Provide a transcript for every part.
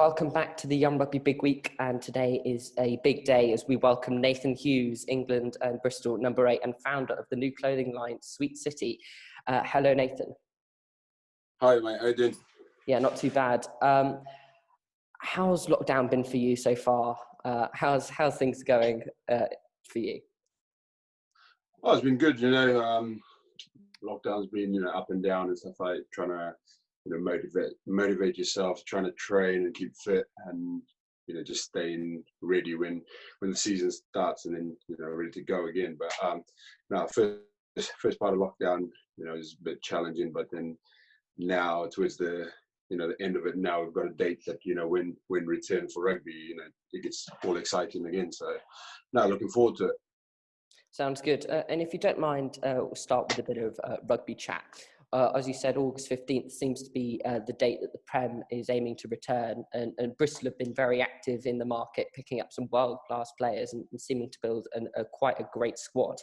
Welcome back to the Young Rugby Big Week, and today is a big day as we welcome Nathan Hughes, England and Bristol number 8 and founder of the new clothing line Sweet City. Hello, Nathan. Hi, mate. How you doing? Yeah, not too bad. How's lockdown been for you so far? How's things going for you? Oh, it's been good. Lockdown's been up and down and stuff, like trying to motivate yourself, trying to train and keep fit, and just staying ready when the season starts, and then ready to go again. But now first part of lockdown is a bit challenging, but then now towards the the end of it, now we've got a date that when return for rugby, it gets all exciting again. So now looking forward to it. Sounds good. And if you don't mind, we'll start with a bit of rugby chat. As you said, August 15th seems to be the date that the Prem is aiming to return, and Bristol have been very active in the market, picking up some world-class players and seeming to build quite a great squad.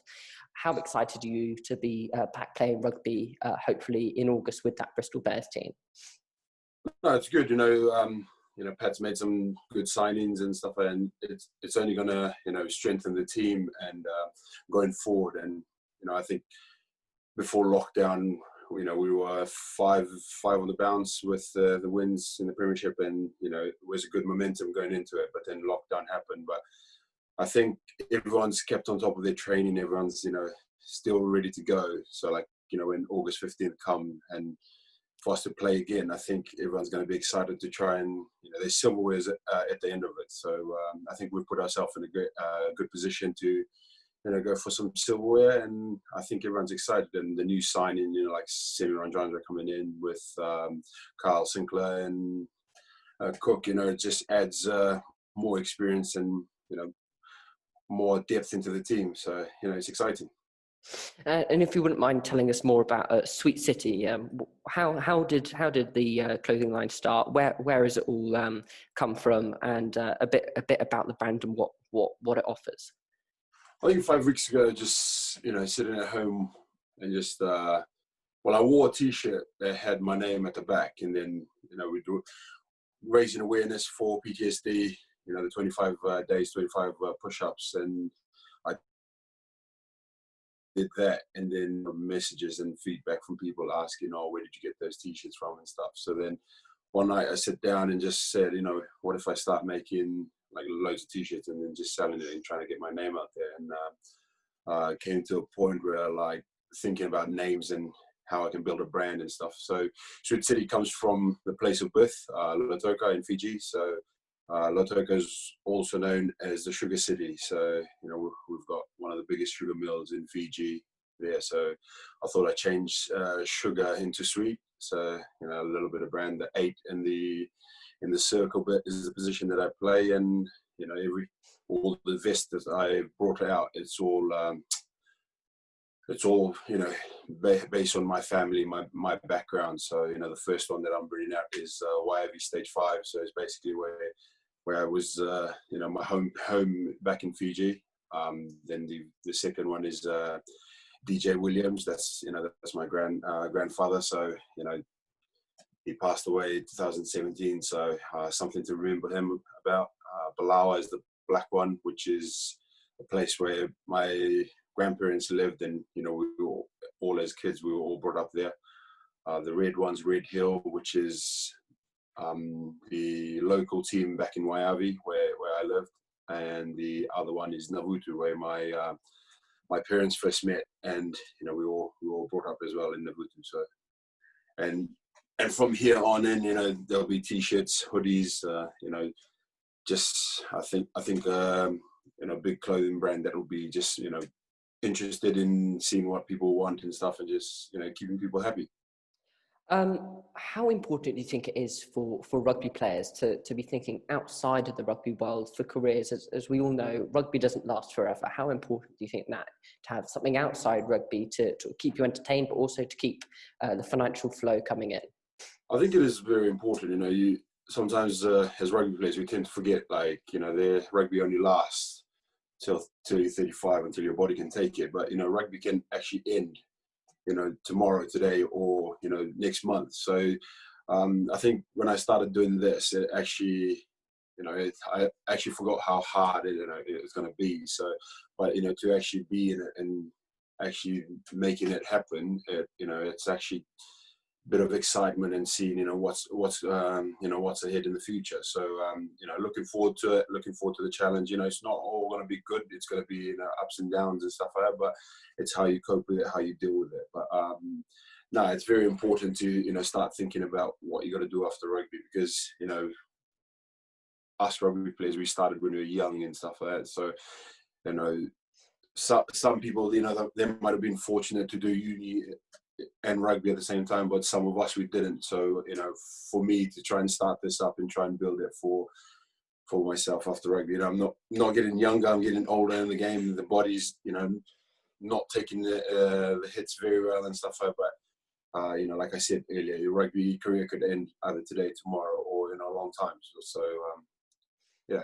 How excited are you to be back playing rugby, hopefully in August with that Bristol Bears team? No, it's good. Pat's made some good signings and stuff, and it's only going to strengthen the team and going forward. And I think before lockdown, we were five on the bounce with the wins in the Premiership, and it was a good momentum going into it. But then lockdown happened. But I think everyone's kept on top of their training. Everyone's still ready to go. So when August 15th come and for us to play again, I think everyone's going to be excited to try and there's silverwares at the end of it. So I think we've put ourselves in a good position to go for some silverware, and I think everyone's excited. And the new signing, like Semi Ranjandra coming in with Kyle Sinclair and Cook, it just adds more experience and more depth into the team. So it's exciting. And if you wouldn't mind telling us more about Sweet City, how did the clothing line start? Where has it all come from, and a bit about the brand and what it offers? I think 5 weeks ago, just sitting at home and just I wore a T-shirt that had my name at the back, and then we do raising awareness for PTSD. The 25 days, 25 push-ups, and I did that, and then messages and feedback from people asking, where did you get those T-shirts from and stuff. So then one night I sat down and just said, what if I start making loads of T-shirts and then just selling it and trying to get my name out there. And came to a point where thinking about names and how I can build a brand and stuff. So Sweet City comes from the place of birth, Lautoka in Fiji. So Lautoka is also known as the Sugar City. So we've got one of the biggest sugar mills in Fiji there. So I thought I'd change sugar into sweet. So a little bit of brand. The 8 in the circle bit is the position that I play, and all the vests that I brought out, it's all based on my family, my background. So the first one that I'm bringing out is YIV Stage 5. So it's basically where I was my home back in Fiji. Then the second one is DJ Williams. That's that's my grandfather. So he passed away in 2017, so something to remember him about. Balawa is the black one, which is a place where my grandparents lived, and we were all as kids, we were all brought up there. The red one's Red Hill, which is the local team back in Waiavi, where I lived, and the other one is Navutu, where my parents first met, and we were all brought up as well in Navutu. So and from here on in, there'll be T-shirts, hoodies, just I think big clothing brand that will be just interested in seeing what people want and stuff, and just keeping people happy. How important do you think it is for rugby players to be thinking outside of the rugby world for careers? As we all know, rugby doesn't last forever. How important do you think that to have something outside rugby to keep you entertained, but also to keep the financial flow coming in? I think it is very important. You sometimes as rugby players, we tend to forget, their rugby only lasts till you're 35, until your body can take it. But rugby can actually end tomorrow, today, or next month. So I think when I started doing this, it actually, I actually forgot how hard it was going to be. So, but to actually be in it and actually making it happen, it's actually a bit of excitement and seeing, what's ahead in the future. So, looking forward to it, looking forward to the challenge. It's not all going to be good. It's going to be, ups and downs and stuff like that, but it's how you cope with it, how you deal with it. But, no, it's very important to, start thinking about what you got to do after rugby, because, us rugby players, we started when we were young and stuff like that. So, some people, they might have been fortunate to do uni and rugby at the same time, but some of us, we didn't. So, for me to try and start this up and try and build it for myself after rugby, I'm not getting younger, I'm getting older in the game. The body's, not taking the hits very well and stuff like that. Like I said earlier, your rugby career could end either today, tomorrow, or in a long time. So, yeah.